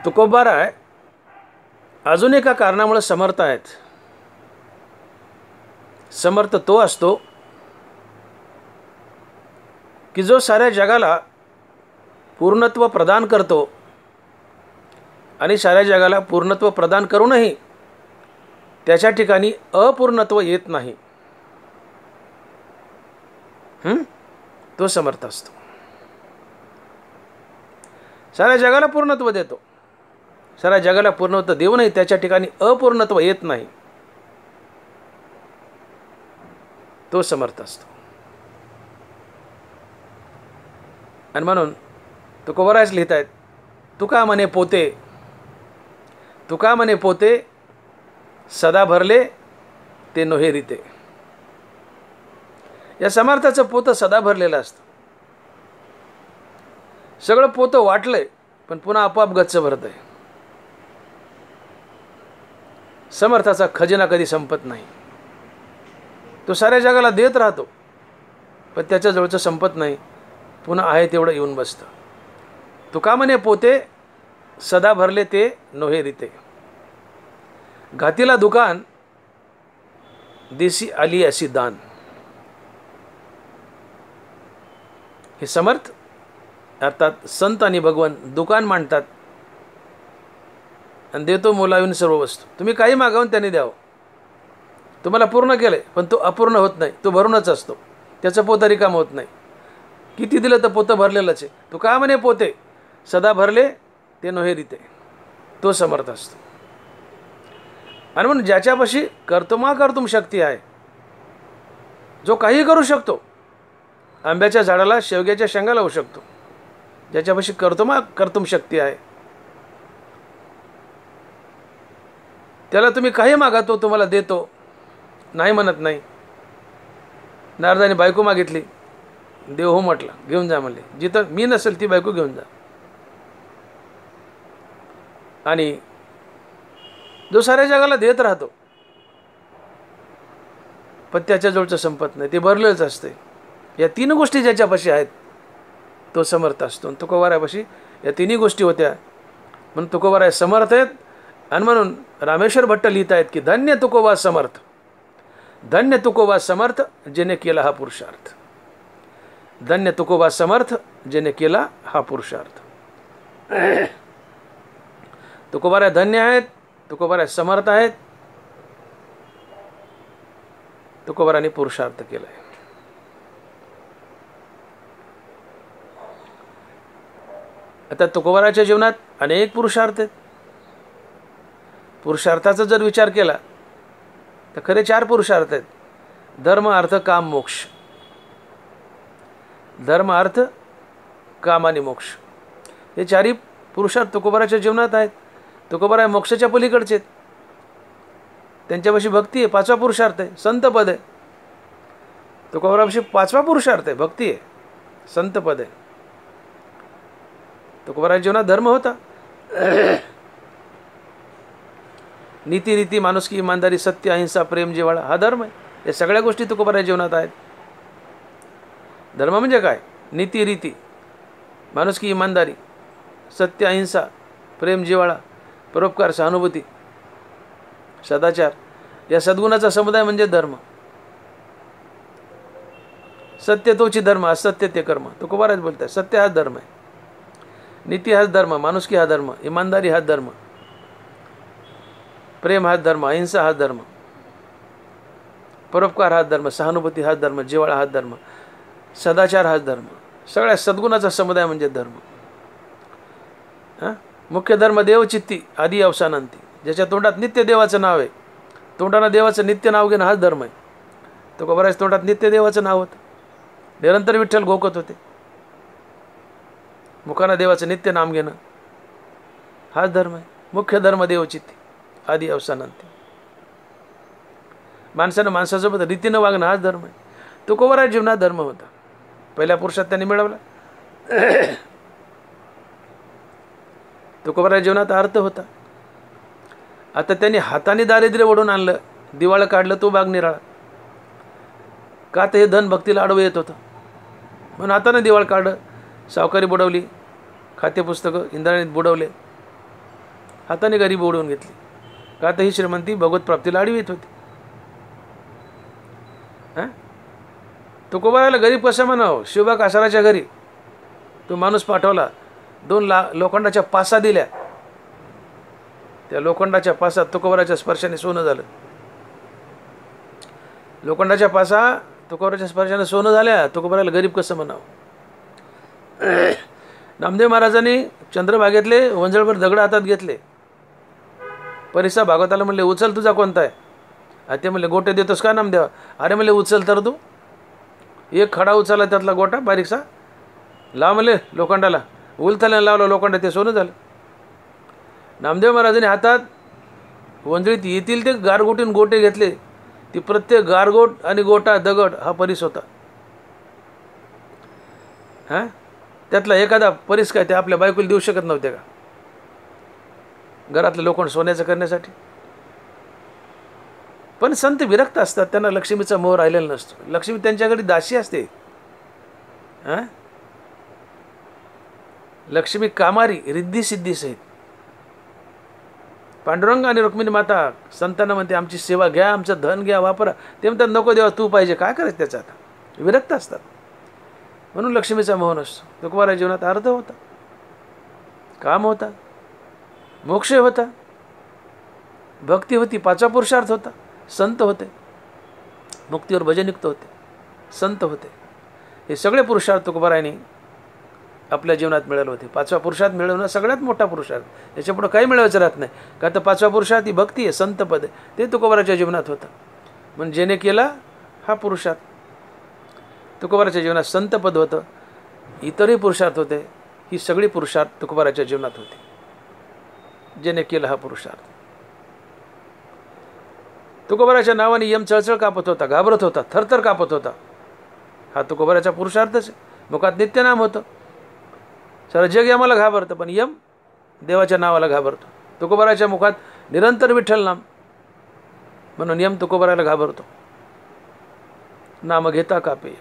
तुकोबाराय अजून एका कारणामुळे समर्थ आहेत. समर्थ तो असतो की जो साऱ्या जगाला पूर्णत्व प्रदान करतो आणि साऱ्या जगाला पूर्णत्व प्रदान करूनही त्याच्या ठिकाणी अपूर्णत्व येत नाही. तो समर्थ असतो. साऱ्या जगाला पूर्णत्व देतो, साऱ्या जगाला पूर्णत्व देऊनही त्याच्या ठिकाणी अपूर्णत्व येत नाही. तो समर्थ असतो. आणि म्हणून तुकोबारायच लिहित आहेत, तुका म्हणे पोते, तुका म्हणे पोते सदा भरले ते नोहे रीते. या समर्थाचं पोतं सदा भरलेलं असतं. सगळं पोतं वाटलंय पण पुन्हा आपोआप गच्च भरत आहे. समर्थाचा खजिना कधी संपत नाही. तो साऱ्या जगाला देत राहतो पण त्याच्याजवळचं संपत नाही, पुन्हा आहे तेवढं येऊन बसतं. तुका म्हणे पोते सदा भरले ते नोहे रीते. घातीला दुकान दिसी आली अशी दान. हे समर्थ अर्थात संत आणि भगवान दुकान मांडतात आणि देतो मोलावून सर्व वस्तू. तुम्ही काही मागावून त्यांनी द्यावं. तुम्हाला पूर्ण केलंय पण तो अपूर्ण होत नाही, तो भरूनच असतो. त्याचं पोतं रिकाम होत नाही. किती दिलं तर पोतं भरलेलंच आहे. तो का म्हणे पोते सदा भरले ते नोहे रीते. तो समर्थ असतो. आणि म्हणून ज्याच्यापाशी कर्तुमा कर्तुम शक्ती आहे, जो काही करू शकतो, आंब्याच्या झाडाला शेवग्याच्या शेंगा लावू शकतो, ज्याच्यापाशी कर्तुमा कर्तुम शक्ती आहे, त्याला तुम्ही काही मागा तो तुम्हाला देतो, नाही म्हणत नाही. नारदाने बायको मागितली, देव हो म्हटला, घेऊन जा म्हणले. जिथं मी नसेल ती बायको घेऊन जा. आणि जो साऱ्या जगाला देत राहतो पण त्याच्याजवळचं संपत नाही, ते भरलेलंच असते. या तीन गोष्टी ज्याच्यापाशी आहेत तो समर्थ असतो. तुकोबारायापाशी या तिन्ही गोष्टी होत्या म्हणून तुकोबाराय समर्थ आहेत. आणि म्हणून रामेश्वर भट्ट लिहित आहेत की धन्य तुकोबा समर्थ, धन्य तुकोबा समर्थ जेने केला हा पुरुषार्थ. धन्य तुकोबा समर्थ जेने केला हा पुरुषार्थ. तुकोबाराय धन्य आहेत, तुकोबाराय समर्थ आहेत, तुकोबाराने पुरुषार्थ केलाय. आता तुकोबाराच्या जीवनात अनेक पुरुषार्थ आहेत. पुरुषार्थाचा जर विचार केला तर खरे 4 पुरुषार्थ आहेत. धर्म अर्थ काम मोक्ष. धर्म अर्थ काम आणि मोक्ष हे 4ही पुरुषार्थ तुकोबाराच्या जीवनात आहेत. तुकोबाराय मोक्षाच्या पलीकडचे आहेत. त्यांच्यापाशी भक्ती आहे. 5वा पुरुषार्थ आहे संत पद आहे. तुकोबारापाशी 5वा पुरुषार्थ आहे भक्ती आहे, संत पद आहे. तुकोबाराच्या जीवनात धर्म होता. नीती रीती माणुसकी इमानदारी सत्य अहिंसा प्रेम जिव्हाळा हा धर्म आहे. या सगळ्या गोष्टी तुकोबाराच्या जीवनात आहेत. धर्म म्हणजे काय? नीती रीती माणुसकी इमानदारी सत्य अहिंसा प्रेम जिव्हाळा परोपकार सहानुभूती सदाचार या सद्गुणाचा समुदाय म्हणजे धर्म. सत्य तोची धर्म, असत्य ते कर्म. तुकोबाराज बोलतात सत्य हाच धर्म आहे, नीती हाच धर्म, माणुसकी हा धर्म, इमानदारी हाच धर्म, प्रेम हाच धर्म, अहिंसा हाच धर्म, परोपकार हाच धर्म, सहानुभूती हाच धर्म, जिव्हाळा हाच धर्म, सदाचार हाच धर्म. सगळ्या सद्गुणाचा समुदाय म्हणजे धर्म. मुख्य धर्म देवचित्ती आदी अवसानांती. ज्याच्या तोंडात नित्य देवाचं नाव आहे, तोंडानं देवाचं नित्य नाव घेणं हाच धर्म आहे. तुकोबाराज तोंडात नित्य देवाचं नाव होतं, निरंतर विठ्ठल घोकत होते. मुखानं देवाचं नित्य नाम घेणं हाच धर्म आहे. मुख्य धर्म देवचित्ती आदी अवसानांती. माणसानं माणसासोबत रीतीनं वागणं हाच धर्म आहे. तुकोबाराज जीवनात धर्म होता. पहिल्या पुरुषात त्यांनी मिळवला. तुकोबाराज जीवनात अर्थ होता. आता त्यांनी हाताने दारिद्र्य ओढून आणलं, दिवाळं काढलं, तो बाग निराळा. का तर हे धन भक्तीला आडवं येत होतं म्हणून हाताने दिवाळ काढलं. सावकारी बुडवली, खाते पुस्तकं इंद्राणीत बुडवले. हाताने गरीब ओढवून घेतली. का तर ही श्रीमंती भगवत प्राप्तीला आडवी येत होती. तुकोबाराला गरीब कसं म्हणावं? शिवबा कासाराच्या घरी तो माणूस पाठवला, 2 लोखंडाच्या पासा दिल्या. त्या लोखंडाच्या पासात तुकोबाराच्या स्पर्शाने सोनं झालं. लोखंडाच्या पासा तुकोबाराच्या स्पर्शाने सोनं झाल्या. तुकोबाराला गरीब कसं म्हणावं? नामदेव महाराजांनी चंद्रभागेतले वंजळभर दगड हातात घेतले. परिसा भागवताला म्हणले, उचल तुझा कोणता आहे? ते म्हणले, गोटे देतोस का नामदेवा? अरे म्हणले, उचल तर तू. एक खडा उचलला, त्यातला गोटा बारीकसा लाव म्हणले लोखंडाला. उलथाला लावलं लोखंड, ते सोनं झालं. नामदेव महाराजांनी हातात वंजळीत येतील ते गारगोटीन गोटे घेतले. ती प्रत्येक गारगोट आणि गोटा दगड हा परीस होता. त्यातला एखादा परीस काय ते आपल्या बायकोला देऊ शकत नव्हते का? घरातलं लोखंड सोन्याचं करण्यासाठी. पण संत विरक्त असतात, त्यांना लक्ष्मीचा मोह राहिलेला नसतो. लक्ष्मी त्यांच्याकडे दासी असते. लक्ष्मी कामारी रिद्धी सिद्धी सहित. पांडुरंग आणि रुक्मिणी माता संतांना म्हणते, आमची सेवा घ्या, आमचं धन घ्या, वापरा. ते म्हणतात, नको देवा, तू पाहिजे. काय करायचं त्याचं? आता विरक्त असतात. म्हणून लक्ष्मीचा मोह नसतो. तुकोबारा जीवनात अर्थ होता, काम होता, मोक्ष होता, भक्ती होती, 5वा पुरुषार्थ होता, संत होते, मुक्तीवर भजनयुक्त होते, संत होते. हे सगळे पुरुषार्थ तुकोबारायांनी आपल्या जीवनात मिळवले होते. 5वा पुरुषार्थ मिळवणं सगळ्यात मोठा पुरुषार्थ. याच्यापुढे काही मिळवायचं राहत नाही. का तर 5वा पुरुषार्थ ही भक्ती आहे, संत पद आहे. ते तुकोबाराच्या जीवनात होतं. म्हणून जेने केला हा पुरुषार्थ. तुकोबाराच्या जीवनात संत पद होतं, इतरही पुरुषार्थ होते. ही सगळी पुरुषार्थ तुकोबाराच्या जीवनात होते, जेने केला हा पुरुषार्थ. तुकोबाराच्या नावाने यम चळचळ कापत होता, घाबरत होता, थरथर कापत होता. हा तुकोबाराचा पुरुषार्थच आहे. मुखात नित्यनाम होतं. सारं जग यमाला घाबरतं, पण यम देवाच्या नावाला घाबरतो. तुकोबाराच्या मुखात निरंतर विठ्ठल नाम, म्हणून यम तुकोबाराला घाबरतो. नाम घेता कापे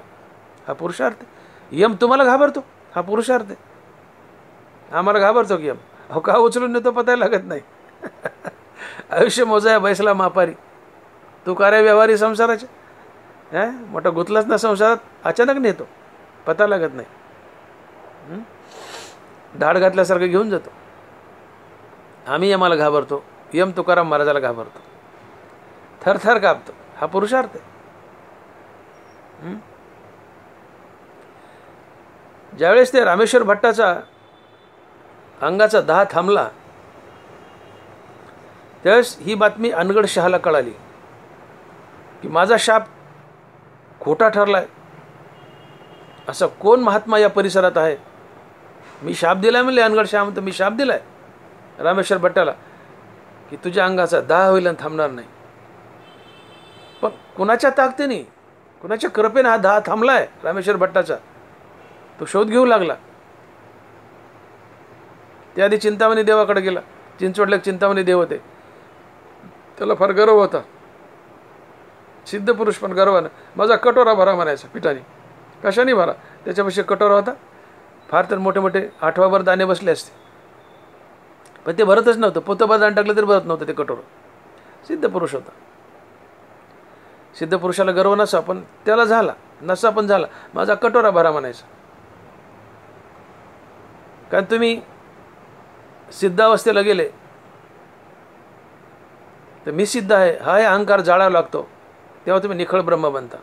हा पुरुषार्थ. यम तुम्हाला घाबरतो हा पुरुषार्थ आहे. आम्हाला घाबरतो की यम. अहो का उचलून नेतो पतायला लागत नाही. आयुष्य मोजाया बैसला मापारी. तू कार्य व्यवहारी संसाराचे मोठा गुतलाच ना संसारात, अचानक नेतो, पता लागत नाही. धाड घातल्यासारखं घेऊन जातो. आम्ही यमाला घाबरतो, यम तुकाराम महाराजाला घाबरतो, थरथर कापतो. हा पुरुषार्थ आहे. ज्यावेळेस ते रामेश्वर भट्टाचा अंगाचा दाह थांबला, त्यावेळेस ही बातमी अनगढ शहाला कळाली की माझा शाप खोटा ठरलाय. असा कोण महात्मा या परिसरात आहे? मी शाप दिलाय म्हणले अनगढ शहा म्हणतो, मी शाप दिलाय रामेश्वर भट्टाला की तुझ्या अंगाचा दाह होईल आणि थांबणार नाही. पण कुणाच्या ताकदीने, कुणाच्या कृपेने हा दाह थांबलाय रामेश्वर भट्टाचा? तो शोध घेऊ लागला. त्याआधी चिंतामणी देवाकडे गेला. चिंचवडला चिंतामणी देव होते, त्याला फार गर्व होता. सिद्ध पुरुष पण गर्वानं माझा कटोरा भरा म्हणायचा पिठाने. कशाने भरा? त्याच्यापाशी कटोरा होता. फार तर मोठे मोठे 8वाभर दाणे बसले असते, पण ते भरतच नव्हतं. पोतभर दाणे टाकलं तरी भरत नव्हतं ते कटोरं. सिद्ध पुरुष होता. सिद्ध पुरुषाला गर्व नसा, पण त्याला झाला, नसा पण झाला. माझा कटोरा भरा म्हणायचा. कारण तुम्ही सिद्धावस्थेला गेले तर मी सिद्ध आहे हा हे अहंकार जाळावा लागतो, तेव्हा तुम्ही निखळ ब्रह्म बनता.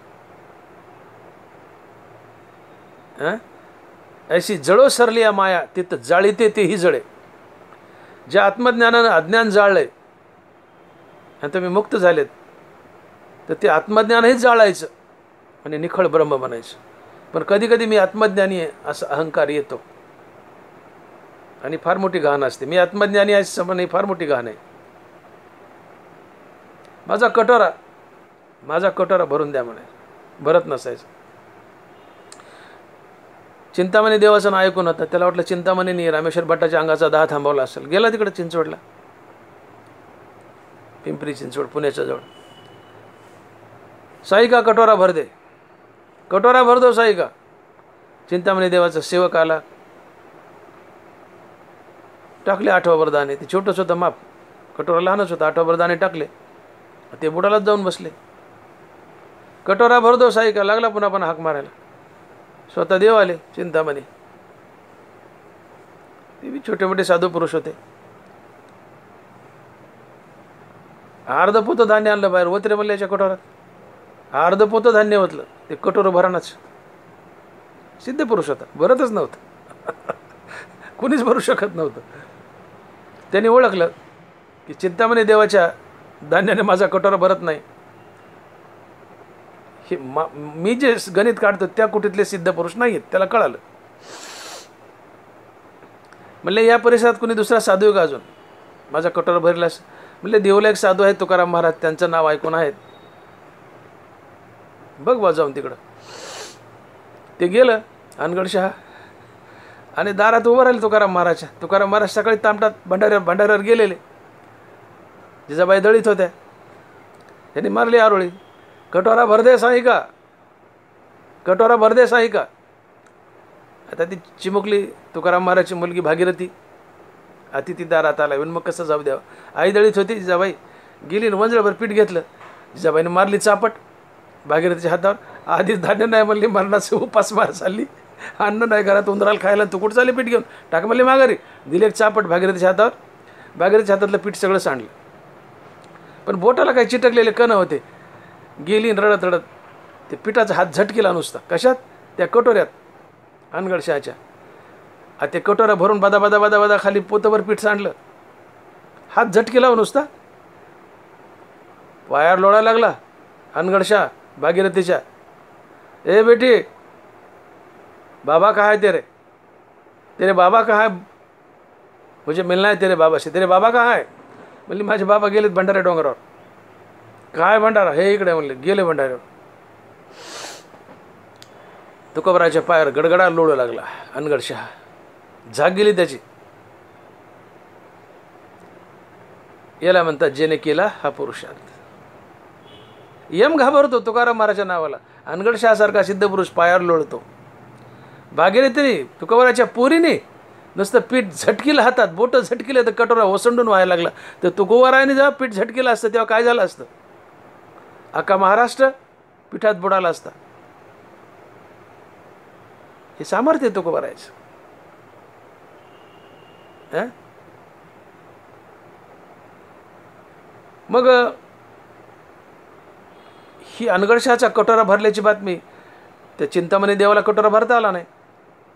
ऐशी जळो सरली या माया, तिथं जाळीते तेही जळे. ज्या आत्मज्ञानानं अज्ञान जाळलंय आणि तुम्ही मुक्त झालेत, तर ते आत्मज्ञानही जाळायचं आणि निखळ ब्रह्म बनायचं. पण कधी कधी मी आत्मज्ञानी आहे असा अहंकार येतो आणि फार मोठी घाण असते. मी आत्मज्ञानी आहे समज ही फार मोठी घाण आहे. माझा कटोरा भरून द्या म्हणे, भरत नसायचं. चिंतामणी देवाचं नाव ऐकून होतं, त्याला वाटलं चिंतामणीने रामेश्वर भट्टाच्या अंगाचा दाह थांबवला असेल. गेला तिकडे चिंचवडला, पिंपरी चिंचवड पुण्याच्या जवळ. साईका कटोरा भर दे, कटोरा भर दो साईका. चिंतामणी देवाचा सेवक आला, टाकले 8 दाणे. ते छोटंच होतं माप, कटोरा लहानच होता. 8 दाणे टाकले. ते बुडालाच जाऊन बसले. कटोरा भर दो साई का, लागला पुन्हा पण हाक मारायला. स्वतः देव आले चिंतामणी. ते बी छोटे मोठे साधू पुरुष होते. अर्ध पोतं धान्य आणलं बाहेर, ओतरे म्हणले याच्या कटोरात. अर्ध पोतं धान्य ओतलं. ते कटोरं भरानाच. सिद्ध पुरुष होता, भरतच नव्हतं. कुणीच भरू शकत नव्हतं. त्यांनी ओळखलं की चिंतामणी देवाच्या धान्याने माझा कटोरा भरत नाही. हे मी जे गणित काढतो त्या कुटीतले सिद्ध पुरुष नाही आहेत. त्याला कळालं. म्हणले या परिसरात कुणी दुसरा साधू आहे का अजून माझा कटोरा भरलास? म्हणले देवला एक साधू आहे तुकाराम महाराज, त्यांचं नाव ऐकून आहेत. बघ बा जाऊन तिकडं. ते गेलं अनगडशहा आणि दारात उभं राहिले तुकाराम महाराजच्या. तुकाराम महाराज सकाळी तामटात भंडाऱ्यावर गेलेले. जिजाबाई दळीत होत्या. त्यांनी मारली आरोळी, कटोरा भरदे साई का, कटोरा भरदे साई का. आता ती चिमुकली तुकाराम महाराजची मुलगी भागीरथी अतिथी दारात आला. मग कसं जाऊ द्यावं. आई दळीत होती. जिजाबाई गेली न वंजळभर पीठ घेतलं. जिजाबाईने मारली चापट भागीरथीच्या हातावर. आधीच धान्य नाही म्हणली, मरणाचं उपास मार चालली, अन्न नाही घरात, उंदराला खायला. तू कुठं चालली पीठ घेऊन, टाक म्हणली माघारी. दिली एक चापट भागीरथीच्या हातावर. भागीरथीच्या हातातलं पीठ सगळं सांडलं. पण बोटाला काही चिटकलेले कण होते. गेली रडत रडत. ते पिठाचा हात झटकेला नुसता. कशात? त्या कटोऱ्यात अनगडशहाच्या. ते कटोरा भरून बदा बदा बदा बदा खाली पोतभर पीठ सांडलं. हात झटकेला नुसता. पायावर लोळायला लागला अनगडशहा भागीरथीच्या. ए बेटी, बाबा कहाँ है तेरे, तेरे बाबा कहाँ है, मुझे मिलना है तेरे बाबा से, तेरे बाबा कहाँ है. म्हणली माझे बाबा गेलेत भंडारा डोंगरावर. काय भंडारा? हे इकडे म्हणले. गेले भंडाऱ्यावर. तुकोबराच्या पायावर गडगडा लोळू लागला अनगडशहा. झाग गेली त्याची. याला म्हणतात जेने केला हा पुरुषार्थ. यम घाबरतो तुकाराम महाराजच्या नावाला. अनगडशहासारखा सिद्ध पुरुष पायावर लोळतो. भागीरथीने तुकोबराच्या पोरीने नुसतं पीठ झटकीला हातात, बोटं झटकीलं तर कटोरा ओसंडून व्हायला लागला. तर तुकोबराने जेव्हा पीठ झटकीलं असतं तेव्हा काय झालं असतं? अख्खा महाराष्ट्र पिठात बुडाला असता. हे सामर्थ्य तुकोबरायचं. मग ही अनगडशहाचा कटोरा भरल्याची बातमी त्या चिंतामणी देवाला कटोरा भरता आला नाही.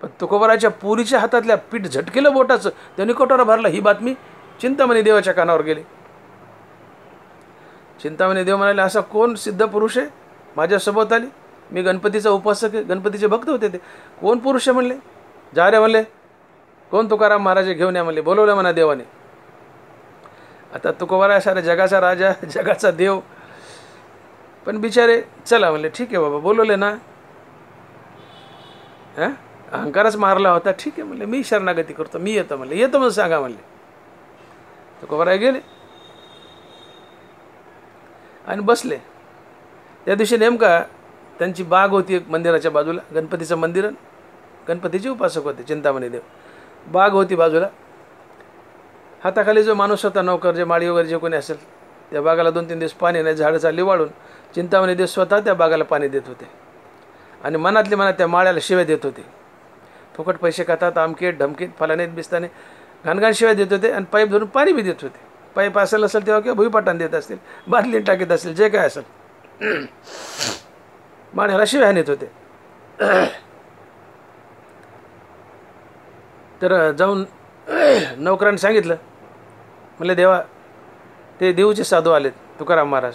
पण तुकोबराच्या पुरीच्या हातातल्या पीठ झटकेलं बोटाचं, त्यांनी कटोरा भरला. ही बातमी चिंतामणी देवाच्या कानावर गेली. चिंतामणी देव म्हणाले असा कोण सिद्ध पुरुष आहे माझ्यासोबत आली? मी गणपतीचा उपासक आहे, गणपतीचे भक्त होते ते. कोण पुरुष आहे म्हणले? जा रे म्हणले. कोण? तुकाराम महाराज घेऊन या म्हणले. बोलवलं म्हणा देवाने. आता तुकोबरा साऱ्या जगाचा राजा, जगाचा देव. पण बिचारे चला म्हणले. ठीक आहे बाबा, बोलवले ना. अहंकारच मारला होता. ठीक आहे म्हणले, मी शरणागती करतो, मी येतो म्हणले. येतो म्हणून सांगा म्हणले. तुकोबरा गेले आणि बसले. त्या दिवशी नेमका त्यांची बाग होती एक मंदिराच्या बाजूला. गणपतीचं मंदिर, गणपतीचे उपासक होते चिंतामणी देव. बाग होती बाजूला. हाताखाली जो माणूस होता, नौकर, जे माळी वगैरे जे कोणी असेल, त्या बागाला 2-3 दिवस पाणी नाही, झाडं चालली वाळून. चिंतामणी देव स्वतः त्या बागाला पाणी देत होते आणि मनातल्या मनात त्या माळ्याला शिव्या देत होते. फुकट पैसे खातात, अमकेत ढमकेत, फलानेत बिस्ताने घाणघाण शिव्या देत होते आणि पाईप धरून पाणी बी देत होते. पाईप असेल असेल तेव्हा किंवा भुईपाटान देत असतील, बादलीत टाकीत असेल, जे काय असेल, माळ्याला शिव्या नेत होते. तर जाऊन नौकरांनी सांगितलं, म्हणले देवा ते देऊचे साधू आलेत तुकाराम महाराज.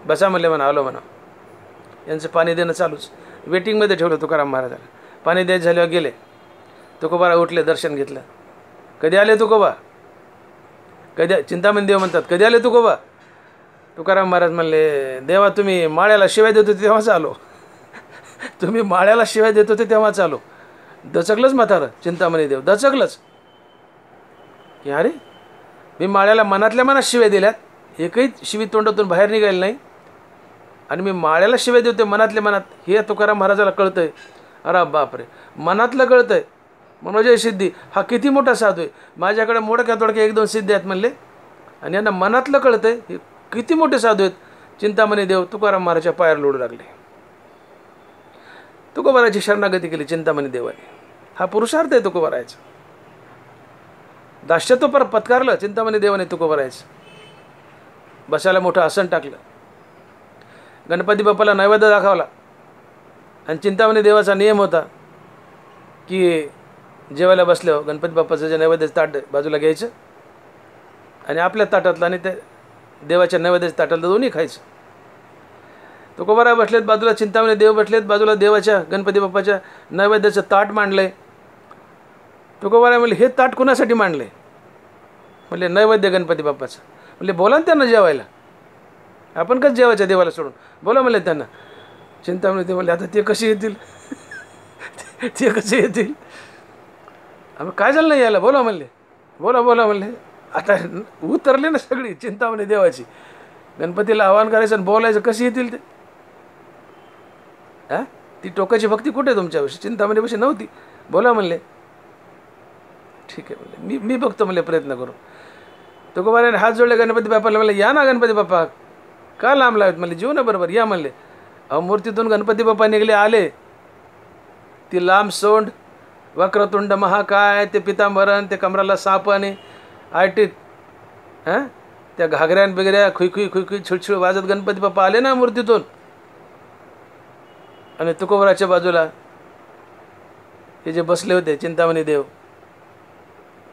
बसा म्हणले म्हणा. आलो म्हणा. यांचं पाणी देणं चालूच. वेटिंगमध्ये ठेवलं तुकाराम महाराजाला. पाणी द्यायचं झाल्यावर गेले. तुकोबरा उठले, दर्शन घेतलं. कधी आले तुकोबा? कधी? चिंतामणी देव म्हणतात कधी आले तुकोबा? तुकाराम महाराज म्हणले देवा तुम्ही माळ्याला शिव्या देत होते तेव्हाच आलो. तुम्ही माळ्याला शिव्या देत होते तेव्हाच आलो. दचकलंच म्हातारं चिंतामणी देव, दचकलंच की अरे मी माळ्याला मनातल्या मनात शिव्या दिल्यात, एकही शिवी तोंडातून बाहेर निघाली नाही, आणि मी माळ्याला शिव्या देतोय मनातल्या मनात. हे तुकाराम महाराजाला कळतंय. अरे बापरे, मनातलं कळतंय मनोजय सिद्धी हा किती मोठा साधू आहे, माझ्याकडे मोडक्या तोडक्या 1-2 सिद्धी आहेत म्हणले, आणि यांना मनातलं कळतंय हे किती मोठे साधू आहेत. चिंतामणी देव तुकाराम महाराजच्या पायावर लोडू लागले, तुकोबाराची शरणागती केली चिंतामणी देवाने. हा पुरुषार्थ आहे तुकोबारायचा. दास्यत्व पर पत्कारलं चिंतामणी देवाने तुकोबारायचं. बसायला मोठं आसन टाकलं, गणपती बाप्पाला नैवेद्य दाखवला, आणि चिंतामणी देवाचा नियम होता की जेवायला बसल्यावर गणपती बाप्पाचं जे नैवेद्याचं ताट बाजूला घ्यायचं आणि आपल्या ताटातलं आणि ते देवाच्या नैवेद्याच्या ताटातलं दोन्ही खायचं. तुकोबाराय बसलेत बाजूला, चिंतामणी देव बसलेत बाजूला, देवाच्या गणपती बाप्पाच्या नैवेद्याचं ताट मांडलंय. तुकोबाराय म्हणले हे ताट कुणासाठी मांडले? म्हणले नैवेद्य गणपती बाप्पाचं. म्हणले बोला ना त्यांना जेवायला, आपण कसं जेवायच्या देवाला सोडून, बोला म्हणले त्यांना. चिंतामणी देव म्हणले आता ते कसे येतील ते कसे येतील, आम्ही काय झालं नाही यायला, बोला म्हणले, बोला बोला म्हणले. आता उतरले ना सगळी चिंतामणी देवाची, गणपतीला आवाहन करायचं आणि बोलायचं, कशी येतील ते? हा, ती टोकाची भक्ती कुठे तुमच्याविषयी? चिंतामणीपाशी नव्हती. बोला म्हणले, ठीक आहे म्हणले, मी बघतो म्हणले, प्रयत्न करू. तुकोबाराने हात जोडले गणपती बाप्पाला, म्हणले या ना गणपती बाप्पा, का लांब लावत? म्हणले जीव ना बरोबर या म्हणले. अहो मूर्तीतून गणपती बाप्पा निघले, आले, ती लांब सोंड, वक्रतुंड महाकाय, ते पितांबरण, ते कमराला साप आणि आयटीत हां त्या घागऱ्यान बिगऱ्या खुईखुई खुईखुई छिळछिळ वाजत गणपती बाप्पा आले ना मूर्तीतून. आणि तुकोबाराच्या बाजूला हे जे बसले होते चिंतामणी देव,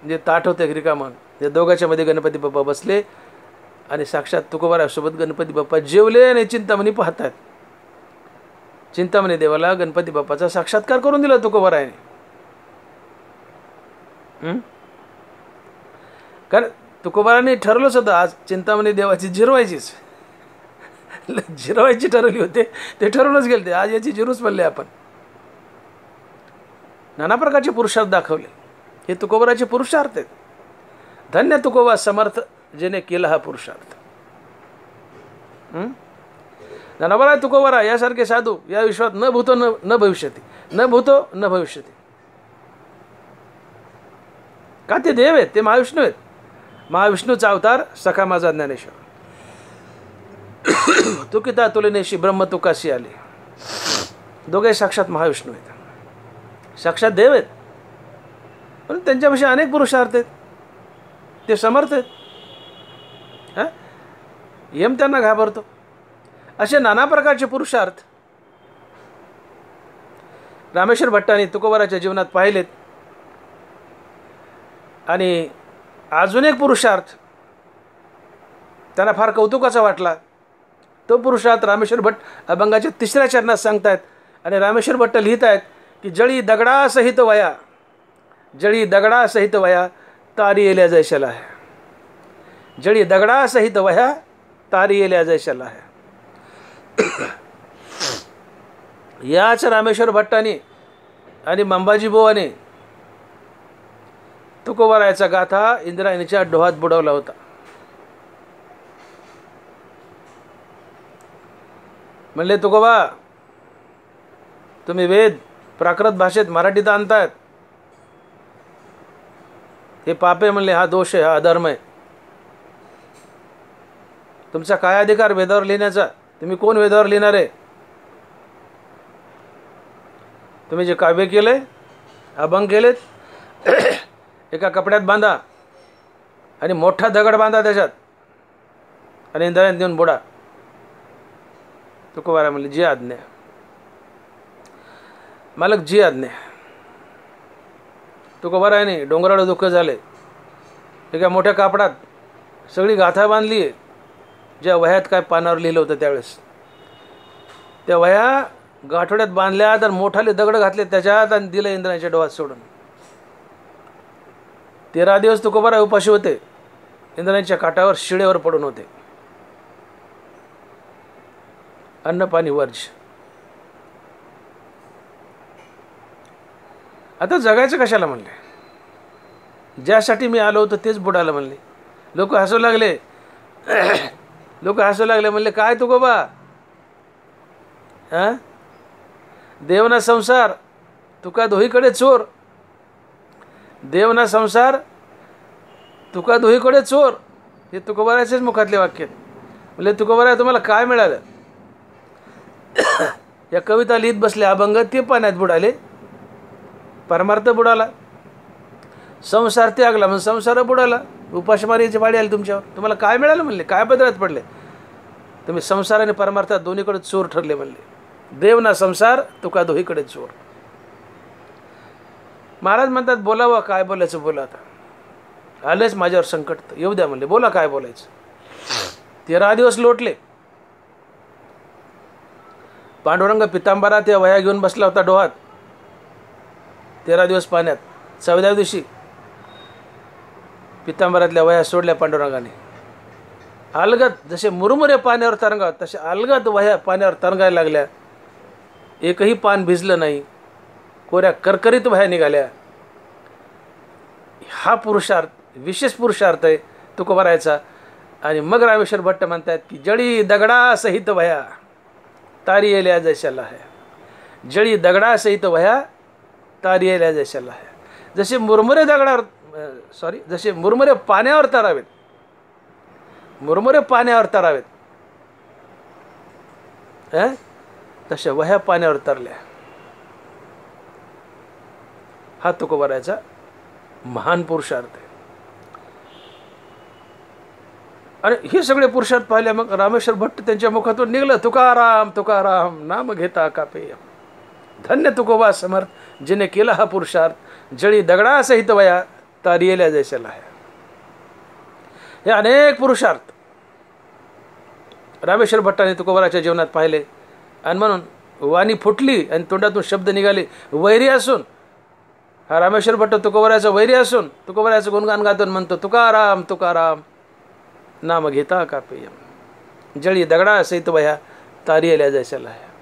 जे ताट होते रिकामं, त्या दोघांच्या मध्ये गणपती बाप्पा बसले आणि साक्षात तुकोबारासोबत गणपती बाप्पा जेवले आणि चिंतामणी पाहतात. चिंतामणी देवाला गणपती बाप्पाचा साक्षात्कार करून दिला तुकोबाराने. कारण तुकोबाराने ठरवलंच होतं आज चिंतामणी देवाची जिरवायचीच, जिरवायची ठरवली होते, ते ठरवूनच गेले ते. आज याची जिरूच म्हणले आपण. नाना प्रकारचे पुरुषार्थ दाखवले, हे तुकोबाराचे पुरुषार्थ आहेत. धन्य तुकोबा समर्थ जेने केला हा पुरुषार्थ. नानाबारा तुकोबारा यासारखे साधू या विश्वात न भूतो न भविष्यती, न भूतो न भविष्यती. का ते देव आहेत, ते महाविष्णू आहेत. महाविष्णूचा अवतार सखा माझा ज्ञानेश्वर. तुकिता तुलनेशी ब्रह्म तुकाशी आले. दोघे साक्षात महाविष्णू आहेत, साक्षात देव आहेत. पण त्यांच्यापेक्षा अनेक पुरुषार्थ आहेत, ते समर्थ आहेत. हां, यम त्यांना घाबरतो. असे नाना प्रकारचे पुरुषार्थ रामेश्वर भट्टांनी तुकोबाराच्या जीवनात पाहिलेत. आणि अजून एक पुरुषार्थ त्यांना फार कौतुकाचा वाटला. तो पुरुषार्थ रामेश्वर भट्ट अभंगाच्या 3ऱ्या चरणात सांगतायत. आणि रामेश्वर भट्ट लिहित आहेत की जळी दगडासहित वया, जळी दगडासहित वया तारी येल्या जैशाला आहे. जळी दगडासहित वया तारी येल्या जैशाला आहे. याच रामेश्वर भट्टाने आणि मंबाजी बुवाने तुकोबारायचा गाथा इंद्रायणीच्या डोहात बुडवला होता. म्हणले तुकोबा, तुम्ही वेद प्राकृत भाषेत मराठीत आणतायत, हे पाप आहे म्हणले, हा दोष आहे, हा अधर्म आहे. तुमचा काय अधिकार वेदावर लिहिण्याचा? तुम्ही कोण वेदावर लिहिणार आहे? तुम्ही जे काव्य केलंय, अभंग केलेत, एका कपड्यात बांधा आणि मोठा दगड बांधा त्याच्यात आणि इंद्रायणीत देऊन बुडा. तुकोबारा म्हणले जी आज्ञा मालक, जी आज्ञा. तुकोबाराने डोंगराळं दुःख झाले, एका मोठ्या कापडात सगळी गाथा बांधली आहे, ज्या वह्यात काय पानावर लिहिलं होतं त्यावेळेस. त्या वह्या गाठोड्यात बांधल्या, तर मोठाले दगड घातले त्याच्यात आणि दिलं इंद्रायणीच्या डोहात सोडून. 13 दिवस तुकोबारा उपाशी होते, इंद्रायणीच्या काठावर शिळेवर पडून होते. अन्न पाणी वर्ज. आता जगायचं कशाला म्हणले? ज्यासाठी मी आलो होतो तेच बुडालं म्हणले. लोक हसू लागले, लोक हसू लागले. म्हणले काय तुकोबा, हां, देवना संसार तुका दोहीकडे चोर. देव ना संसार तुका दोहीकडे चोर, हे तुकोबारायचेच मुखातले वाक्य. म्हणजे तुकोबाराय तुम्हाला काय मिळालं? या कविता लिहित बसले अभंग, ते पाण्यात बुडाले, परमार्थ बुडाला. संसार त्यागला म्हणजे संसार बुडाला. उपासमारीची पाडी आली तुमच्यावर. तुम्हाला काय मिळालं म्हणले? काय बदलात पडले? तुम्ही संसार आणि परमार्थात दोन्हीकडे चोर ठरले म्हणले. देव ना संसार तुका दोहीकडे चोर. महाराज म्हणतात बोलावं, काय बोलायचं बोला. आता आलेच माझ्यावर संकट, येऊ द्या म्हणले, बोला काय बोलायचं. 13 दिवस लोटले. पांडुरंग पितांबरा त्या वह्या घेऊन बसला होता डोहात. 13 दिवस पाण्यात. 14व्या दिवशी पितांबरातल्या वह्या सोडल्या पांडुरंगाने. अलगद जसे मुरमुरे पाण्यावर तरंगावत तसे अलगद वह्या पाण्यावर तरंगायला लागल्या. एकही पान भिजलं नाही. कोऱ्या करकरीत वह्या निघाल्या. हा पुरुषार्थ, विशेष पुरुषार्थ आहे तुकोबारायचा. आणि मग रामेश्वर भट्ट म्हणतात की जळी दगडा सहित वह्या तारी येल्या जैशाला है. जळी दगडा सहित वह्या तारी येल्या जैशाला है. जसे मुरमुरे दगडावर जसे मुरमुरे पाण्यावर तरावेत, मुरमुरे पाण्यावर तरावेत, तशा वह्या पाण्यावर तरल्या. हा तुकोबारायचा महान पुरुषार्थ आहे. आणि हे सगळे पुरुषार्थ पाहिले मग रामेश्वर भट्ट त्यांच्या मुखातून निघलं, तुकाराम तुकाराम नाम घेता कापे. धन्य तुकोबा समर्थ जिने केला हा पुरुषार्थ. जळी दगडा सहित वया तारी येल्या जैशाला आहे. हे अनेक पुरुषार्थ रामेश्वर भट्टाने तुकोबाराच्या जीवनात पाहिले. आणि म्हणून वाणी फुटली आणि तोंडातून शब्द निघाले. वैरी असून हा रामेश्वर भट्ट तुकोबाराचा वैरी असून तुकोबाराचं गुणगान गातून म्हणतो तुकाराम तुकाराम नाम घेता कापेय. जळी दगडा सहित वह्या तारी येल्या जैशाला आहे.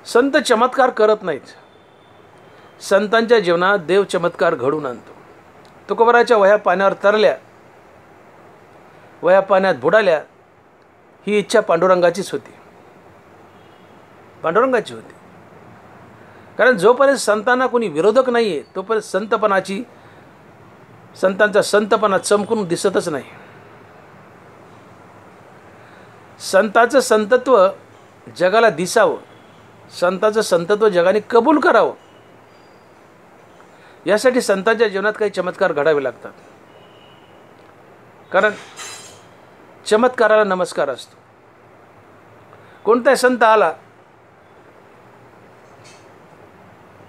संत चमत्कार करत नाहीत. संतांच्या जीवनात देव चमत्कार घडून आणतो. तुकोबाराच्या वह्या पाण्यावर तरल्या, वह्या पाण्यात बुडाल्या, ही इच्छा पांडुरंगाचीच होती. पांडुरंगाची होती. कारण जोपर्यंत संतांना कोणी विरोधक नाही आहे तोपर्यंत संतांचा संतपणा चमकून दिसतच नाही. संताचं संतत्व जगाला दिसावं, संताचं संतत्व जगाने कबूल करावं, यासाठी संतांच्या जीवनात काही चमत्कार घडावे लागतात. कारण चमत्काराला नमस्कार असतो. कोणताही संत आला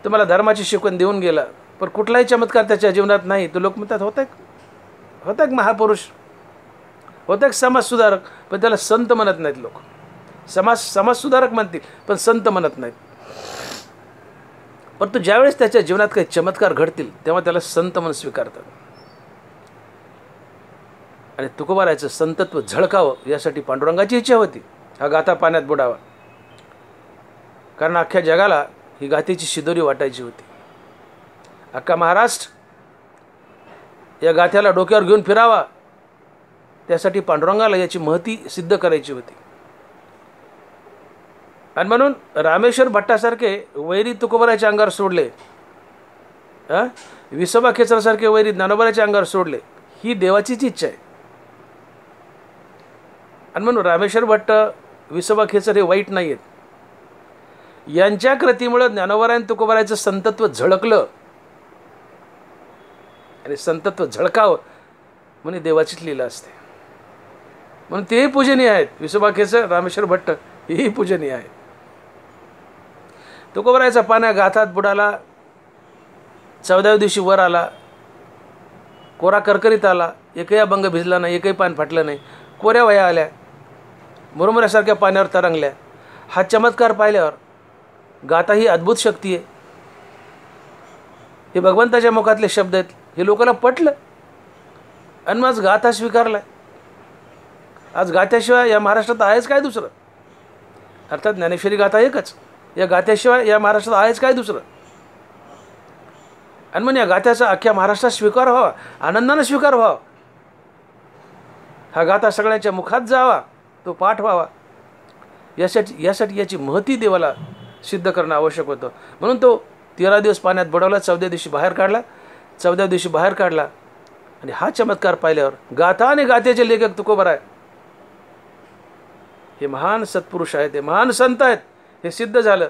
तुम्हाला धर्माची शिकवण देऊन गेला, पण कुठलाही चमत्कार त्याच्या जीवनात नाही, तो लोक म्हणतात होता एक महापुरुष, होता एक समाजसुधारक, पण त्याला संत म्हणत नाहीत लोक. समाजसुधारक म्हणतील पण संत म्हणत नाहीत. परंतु ज्यावेळेस त्याच्या जीवनात काही चमत्कार घडतील तेव्हा त्याला संत म्हणून स्वीकारतात. आणि तुकोबारायचं संतत्व झळकावं यासाठी पांडुरंगाची इच्छा होती हा गाथा पाण्यात बुडावा. कारण अख्ख्या जगाला ही गाथेची शिदोरी वाटायची होती. अख्खा महाराष्ट्र या गाथ्याला डोक्यावर घेऊन फिरावा, त्यासाठी पांडुरंगाला याची महती सिद्ध करायची होती. आणि म्हणून रामेश्वर भट्टासारखे वैरी तुकोबाराच्या अंगावर सोडले, विसोबा खेचरासारखे वैरी ज्ञानोबाराच्या अंगावर सोडले, ही देवाचीच इच्छा आहे. आणि म्हणून रामेश्वर भट्ट, विसोबा खेचर हे वाईट नाही आहेत. यांच्या कृतीमुळे ज्ञानोबारायन तुकोबारायचं संतत्व झळकलं. आणि संतत्व झळकावं म्हणजे देवाचीच लीला असते. म्हणून तेही पूजनीय आहेत. विसोबा खेचर, रामेश्वर भट्ट हेही पूजनीय आहेत. तुकोबारायचा पाण्या गाथात बुडाला. 14व्या दिवशी वर आला, कोरा करकरीत आला, एकही अभंग भिजला नाही, एकही पान फाटलं नाही. कोऱ्या वह्या आल्या, मुरमुऱ्यासारख्या पाण्यावर तरंगल्या. हा चमत्कार पाहिल्यावर गाथा ही अद्भुत शक्ती आहे, हे भगवंताच्या मुखातले शब्द आहेत, हे लोकांना पटलं. आणि मग आज गाथा स्वीकारलाय. आज गाथ्याशिवाय या महाराष्ट्रात आहेच काय दुसरं? अर्थात ज्ञानेश्वरी गाथा एकच, या गाथ्याशिवाय या महाराष्ट्रात आहेच काय दुसरं? आणि मग या गाथ्याचा अख्ख्या महाराष्ट्रात स्वीकार व्हावा, आनंदानं स्वीकार व्हावा. हा गाथा सगळ्यांच्या मुखात जावा, तो पाठ व्हावा, यासाठी याची महती देवाला सिद्ध करणं आवश्यक होतं. म्हणून तो 13 दिवस पाण्यात बुडवला, 14व्या दिवशी बाहेर काढला. 14व्या दिवशी बाहेर काढला. आणि हा चमत्कार पाहिल्यावर गाथा आणि गाथेचे लेखक तुकोबर आहे. हे महान सत्पुरुष आहेत, हे महान संत आहेत, हे सिद्ध झालं.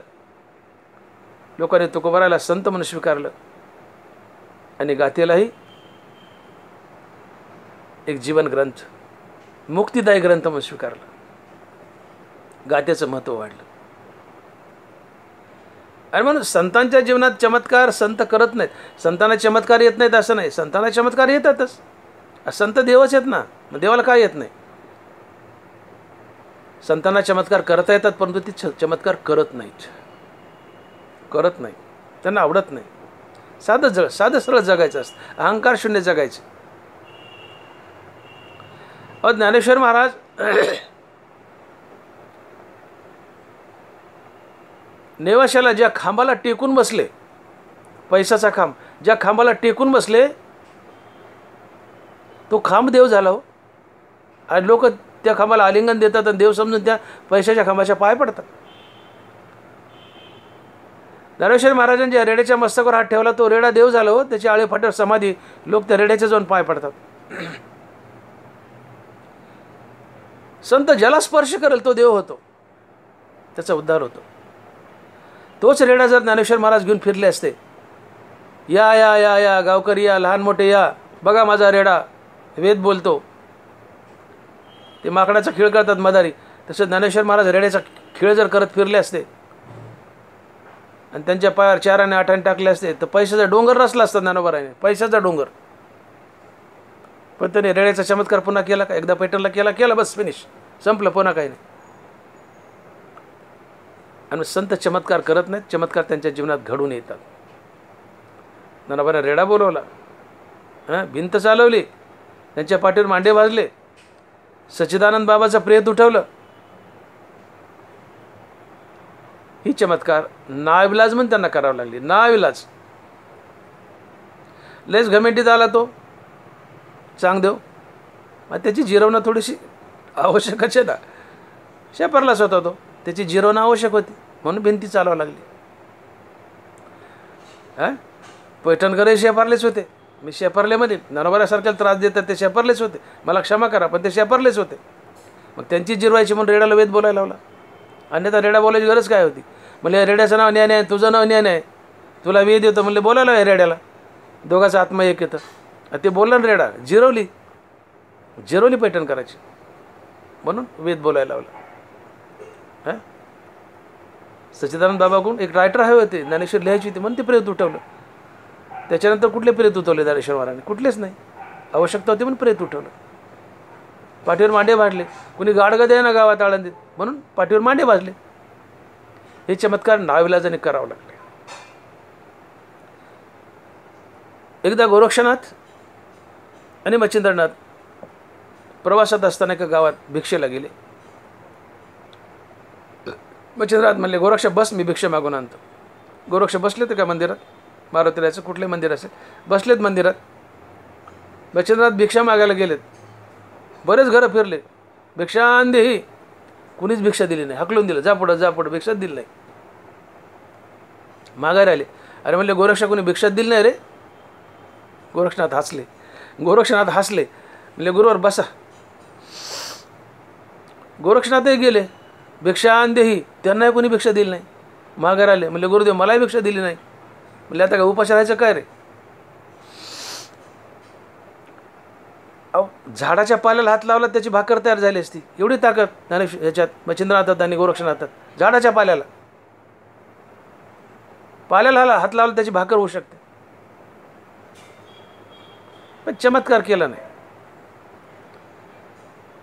लोकांनी तुकोबराला संत म्हणून स्वीकारलं आणि गाथेलाही एक जीवन ग्रंथ, मुक्तिदायी ग्रंथ म्हणून स्वीकारलं. गाथेचं महत्त्व वाढलं. आणि म्हणून संतांच्या जीवनात चमत्कार संत करत नाहीत. संतांना चमत्कार येत नाहीत असं नाही, संतांना चमत्कार येतातच. संत देवच आहेत ना, मग देवाला काय येत नाही? संतांना चमत्कार करता येतात, परंतु ते चमत्कार करत नाहीत, करत नाही, त्यांना आवडत नाही. साधं सरळ जगायचं असतं, अहंकार शून्य जगायचं. ज्ञानेश्वर महाराज नेवाशाला ज्या खांबाला टेकून बसले, पैशाचा खांब, ज्या खांबाला टेकून बसले तो खांब देव झाला हो. आणि लोक त्या खांबाला आलिंगन देतात आणि देव समजून त्या पैशाच्या खांबाच्या पाय पडतात. ज्ञानेश्वर महाराजांच्या रेड्याच्या मस्तकावर हात ठेवला, तो रेडा देव झाला हो. त्याची आळे फाट्यावर समाधी, लोक त्या रेड्याच्या जाऊन पाय पडतात. संत ज्याला स्पर्श करेल तो देव होतो, त्याचा उद्धार होतो. तोच रेडा जर ज्ञानेश्वर महाराज घेऊन फिरले असते, या या या या गावकरी या, लहान मोठे या, बघा माझा रेडा वेद बोलतो. ते माकडाचा खेळ करतात मदारी, तसं ज्ञानेश्वर महाराज रेड्याचा खेळ जर करत फिरले असते आणि त्यांच्या पायावर 4 आणि 8 टाकले असते, तर पैशाचा डोंगर रचला असता ज्ञानोबाराने, पैशाचा डोंगर. पण त्याने रेड्याचा चमत्कार पुन्हा केला का? एकदा पेटरला केला बस, फिनिश, संपलं, पुन्हा काही नाही. आणि संत चमत्कार करत नाहीत, चमत्कार त्यांच्या जीवनात घडून येतात. ज्ञानोबाने रेडा बोलवला, भिंत चालवली, त्यांच्या पाठीवर मांडे भाजले, सच्चिदानंद बाबाचं प्रेत उठवलं. ही चमत्कार नाविलाज म्हणून त्यांना करावं लागली, नाविलाज. लयच घमेंडीत आला तो चांगदेव, मग त्याची जिरवणं थोडीशी आवश्यकच आहे ना. शेपारलाच होता तो, त्याची जिरवणं आवश्यक होती, म्हणून भिंती चालवावं लागली. पैठणकरही शेपारलेच होते, मी शेपारलेमध्ये ज्ञानोबासारख्याला त्रास देतात ते शेपारलेच होते, मला क्षमा करा, पण ते शेपारलेच होते. मग त्यांची जिरवायची म्हणून रेड्याला वेद बोलायला लावला. अन्यथा रेड्या बोलायची गरज काय होती? म्हणजे रेड्याचं नाव ज्ञान आहे, तुझं नाव ज्ञान आहे, तुला वेद येतं म्हणले बोलायला आहे रेड्याला, दोघाचा आत्मा एक येतं. ते बोलला ना रेडा, जिरवली पैठण करायची, म्हणून वेद बोलायला लावला. सच्चिदानंद बाबाकडून एक रायटर हवे होते, ज्ञानेश्वर लिहायची होती, म्हणून ते प्रेत उठवलं. त्याच्यानंतर कुठले प्रेत उठवले ज्ञानेश्वर महाराजांनी? कुठलेच नाही. आवश्यकता होती म्हणून प्रेत उठवलं. पाठीवर मांडे भाजले, कुणी गाडगं द्या ना गावात आळंदीत, म्हणून पाठीवर मांडे भाजले. हे चमत्कार नाविलाजाने करावं लागले. एकदा गोरक्षनाथ आणि मच्छिंद्रनाथ प्रवासात असताना एका गावात भिक्षेला गेले. मच्छिंद्रनाथ म्हणले, गोरक्ष बस, मी भिक्षा मागून आणतो. गोरक्ष बसले तर का मंदिरात, मारुतीरायचं कुठले मंदिर असेल, बसलेत मंदिरात. मच्छिंद्रनाथ भिक्षा मागायला गेलेत, बरेच घरं फिरले, भिक्षा आण दे, ही कुणीच भिक्षा दिली नाही, हकलून दिलं, जा पुढं, भिक्षाच दिली नाही. मागायला आले, अरे म्हणले गोरक्ष कोणी भिक्षा दिली नाही रे. गोरक्षनाथ हसले, म्हणले गुरुवर बसा. गोरक्षनाथही गेले, भिक्षा आण दे, ही त्यांनाही कोणी भिक्षा दिली नाही. मागायला आले, म्हणले गुरुदेव मलाही भिक्षा दिली नाही. म्हणले आता काय उपास राहायचं काय रे? झाडाच्या पाल्याला हात लावला त्याची भाकर तयार झाली असती, एवढी ताकद ह्याच्यात मच्छिंद्रनाथात आणि गोरक्षनाथात. झाडाच्या पाल्याला हात लावला त्याची भाकर होऊ शकते, पण चमत्कार केला नाही.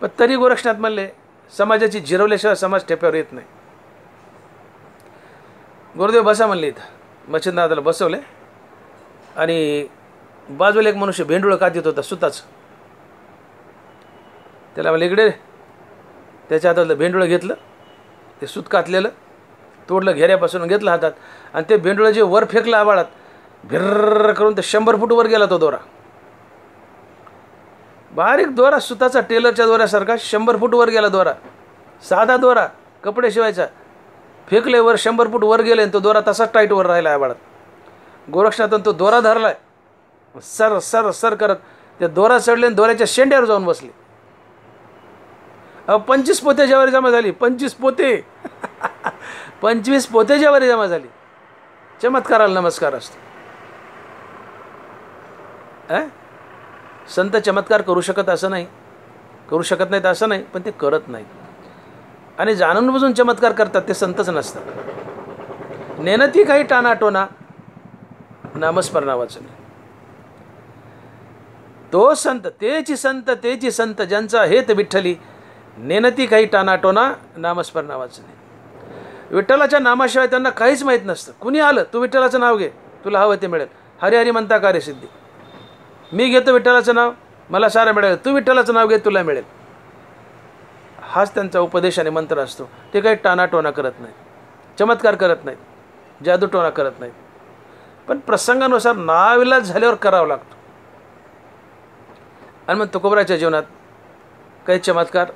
पण तरी गोरक्षनाथ म्हणले, समाजाची जिरवल्याशिवाय समाज ठेप्यावर येत नाही. गुरुदेव बसा म्हणले. इथं मच्छिंद्रनाथाला बसवले आणि बाजूला एक मनुष्य भेंडुळं कातीत होता सुताचं. त्याला म्हणलं इकडे. त्याच्या हातातलं भेंडुळं घेतलं, ते सूत कातलेलं तोडलं, घेऱ्यापासून घेतलं हातात, आणि ते भेंडुळं जे वर फेकलं आबाळात, भिर्र करून ते 100 फूट वर गेला तो दोरा. बारीक दोरा, सुताचा टेलरच्या दोऱ्यासारखा 100 फूट वर गेला दोरा, साधा दोरा, कपडे शिवायचा. फेकले वर, 100 फूट वर गेले, तो दोरा तसाच टाईट वर राहिला आबाळात. गोरक्षनाथानं तो दोरा धरलाय सर सर सर करत ते दोरा चढले आणि दोऱ्याच्या शेंड्यावर जाऊन बसले. 25 पोते ज्यावारी जमा झाली. 25 पोते 25 पोते ज्यावारी जमा झाली. चमत्काराला नमस्कार असतो. संत चमत्कार करू शकत असं नाही, करू शकत नाहीत असं नाही, पण ते करत नाहीत. आणि जाणून बुजून चमत्कार करतात ते संतच नसतात. नेनती काही टानाटोना नामस्मरणा वाचणे. तो संत तेची संत ज्यांचा हेत विठ्ठली, नेनती काही टानाटोना नामस्मरणा वाचणे. विठ्ठलाच्या नामाशिवाय त्यांना काहीच माहीत नसतं. कुणी आलं, तू विठ्ठलाचं नाव घे, तुला हवं ते मिळेल. हरी हरी म्हणता कार्यसिद्धी. मी घेतो विठ्ठलाचं नाव, मला सारं मिळेल. तू विठ्ठलाचं नाव घे, तुला मिळेल. हाच त्यांचा उपदेश आणि मंत्र असतो. ते काही टानाटोना करत नाहीत, चमत्कार करत नाहीत, जादूटोना करत नाहीत. पण प्रसंगानुसार नाविलाज झाल्यावर करावं लागतो. आणि मग तुकोबराच्या जीवनात काही चमत्कार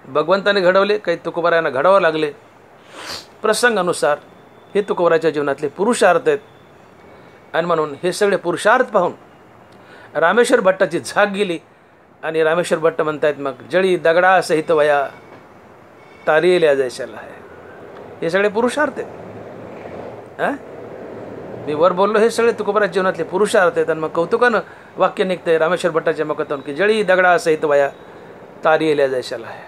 भगवंताने घडवले, काही तुकोबरायांना घडावं लागले. प्रसंगानुसार हे तुकोबराच्या जीवनातले पुरुषार्थ आहेत. आणि म्हणून हे सगळे पुरुषार्थ पाहून रामेश्वर भट्टाची झाक गेली. आणि रामेश्वर भट्ट म्हणतायत, मग जळी दगडा सहित वया तारियल्या जैशाला आहे. हे सगळे पुरुषार्थ आहेत. मी वर बोललो हे सगळे तुकोबराच्या जीवनातले पुरुषार्थ आहेत. आणि मग कौतुकानं वाक्य निघतंय रामेश्वर भट्टाच्या मुखातून की जळी दगडा सहित वया तारियल्या जैशाला आहे.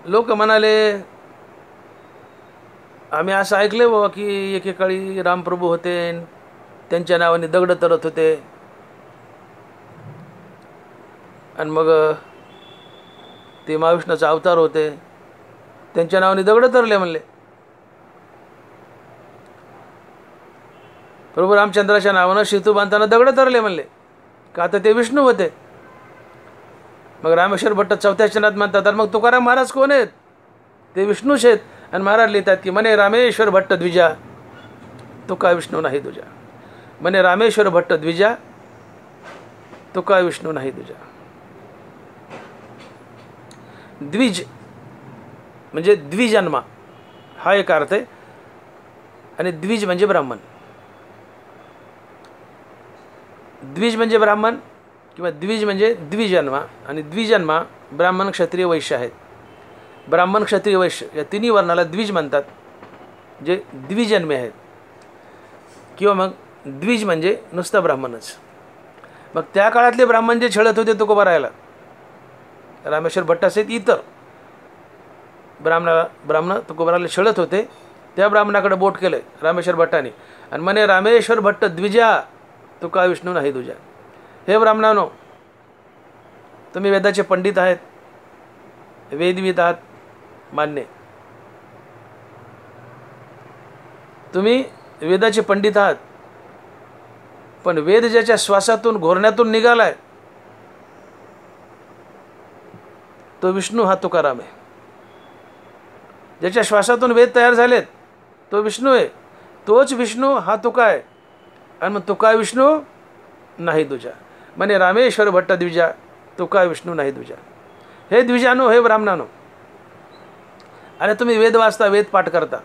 लोक म्हणाले, आम्ही असं ऐकले बाबा की एकेकाळी रामप्रभू होते, त्यांच्या नावाने दगड तरत होते. आणि मग ते महाविष्णूचा अवतार होते, त्यांच्या नावाने दगड तरले म्हणले. प्रभू रामचंद्राच्या नावानं सेतू बांधताना दगड तरले म्हणले, का तर ते विष्णू होते. मग रामेश्वर भट्ट चौथ्या चरणात म्हणतात, तर मग तुकाराम महाराज कोण आहेत? ते विष्णूच आहेत. आणि महाराज लिहितात की म्हणे रामेश्वर भट्ट द्विजा तुका विष्णू नाही तुझ्या. म्हणे रामेश्वर भट्ट द्विजा तुका विष्णू नाही तुझ्या. द्विज म्हणजे द्विजन्मा हा एक अर्थ आहे. आणि द्विज म्हणजे ब्राह्मण. द्विज म्हणजे ब्राह्मण किंवा द्विज म्हणजे द्विजन्मा. आणि द्विजन्मा ब्राह्मण क्षत्रिय वैश्य आहेत. ब्राह्मण क्षत्रिय वैश्य या तिन्ही वर्णाला द्विज म्हणतात, जे द्विजन्मे आहेत. किंवा मग द्विज म्हणजे नुसतं ब्राह्मणच. मग त्या काळातले ब्राह्मण जे छळत होते तुकोबारायाला, रामेश्वर भट्टासहित इतर ब्राह्मण तुकोबाराला छळत होते, त्या ब्राह्मणाकडे बोट केलं रामेश्वर भट्टाने. आणि म्हणे रामेश्वर भट्ट द्विजा तुका विष्णू नाही तुझ्या. हे ब्राह्मणानो, तुम्ही वेदाचे पंडित आहेत, वेदविद आहात, मान्य. तुम्ही वेदाचे पंडित आहात, पण वेद ज्याच्या श्वासातून घोरण्यातून निघालाय तो विष्णू हा तुकाराम आहे. ज्याच्या श्वासातून वेद तयार झालेत तो विष्णू आहे. तोच विष्णू हा तुका आहे. आणि मग तुका विष्णू नाही तुझ्या. म्हणे रामेश्वर भट्ट द्विजा तुका विष्णू नाही तुझ्या. हे द्विजानो, हे ब्राह्मणानो, आणि तुम्ही वेद वाचता, वेद पाठ करता,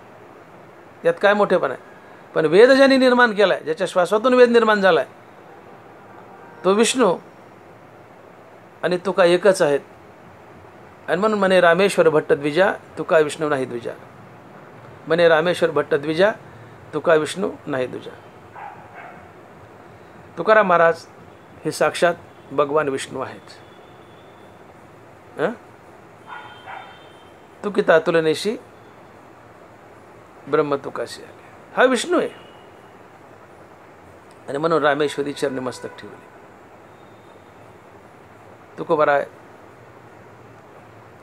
यात काय मोठेपण आहे. पण वेद ज्यांनी निर्माण केला आहे, ज्याच्या श्वासातून वेद निर्माण झाला आहे, तो विष्णू आणि तुका एकच आहेत. आणि म्हणून म्हणे रामेश्वर भट्ट द्विजा तुका विष्णू नाही द्विजा. म्हणे रामेश्वर भट्ट द्विजा तुका विष्णू नाही द्विजा. तुकाराम महाराज हे साक्षात भगवान विष्णू आहेत. तुकिता तुलनेशी ब्रह्म तुकाशी आले. हा विष्णू आहे. आणि म्हणून रामेश्वरी चरणी मस्तक ठेवले. तुकोबाराय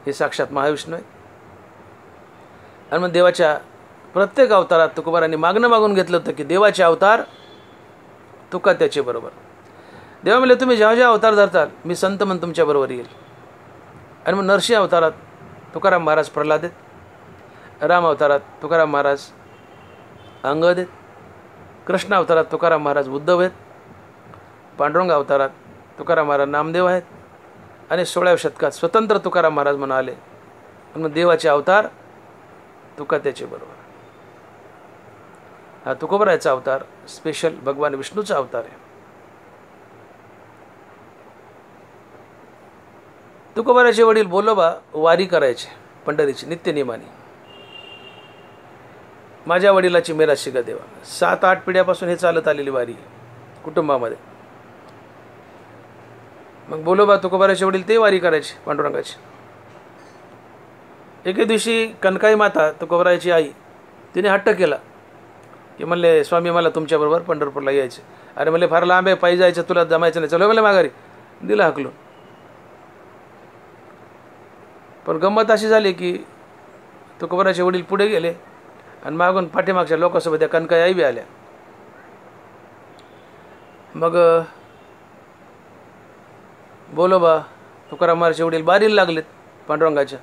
हे साक्षात महाविष्णू आहे. आणि मग देवाच्या प्रत्येक अवतारात तुकोबारांनी मागून घेतलं होतं की देवाचे अवतार तुका त्याचे बरोबर. देवा म्हणले तुम्ही जेव्हा जेव्हा अवतार धरताल मी संत म्हणून तुमच्या बरोबर येईल. आणि मग नरसिंह अवतारात तुकाराम महाराज प्रल्हाद आहेत, राम अवतारात तुकाराम महाराज अंगद आहेत, कृष्ण अवतारात तुकाराम महाराज उद्धव आहेत, पांडुरंग अवतारात तुकाराम महाराज नामदेव आहेत. आणि 16व्या शतकात स्वतंत्र तुकाराम महाराज म्हणून आले. आणि मग देवाचे अवतार तुका त्याचे बरोबर. हा तुकोबरायचा अवतार स्पेशल भगवान विष्णूचा अवतार आहे. तुकोबराचे वडील बोलोबा वारी करायचे पंढरीची नित्यनियमाने. माझ्या वडिलाची मिराज शिगा देवा 7-8 पिढ्यापासून हे चालत आलेली वारी कुटुंबामध्ये. मग बोलोबा तुकोबराचे वडील ते वारी करायचे पांडुरंगाची. एके दिवशी कनकाई माता तुकोबराची आई तिने हट्ट केला की म्हणले स्वामी मला तुमच्याबरोबर पंढरपूरला यायचे. अरे म्हणले फार लांब आहे पायी जायचं तुला जमायचं नाही चलो म्हणले माघारी. दिला हाकलून. पण गंमत अशी झाली की तुकोबराचे वडील पुढे गेले आणि मागून पाठीमागच्या लोकांसोबत त्या कनकाई आई बी आल्या. मग बोलोबा तुकाराम महाराजचे वडील बारीला लागलेत पांडुरंगाच्या.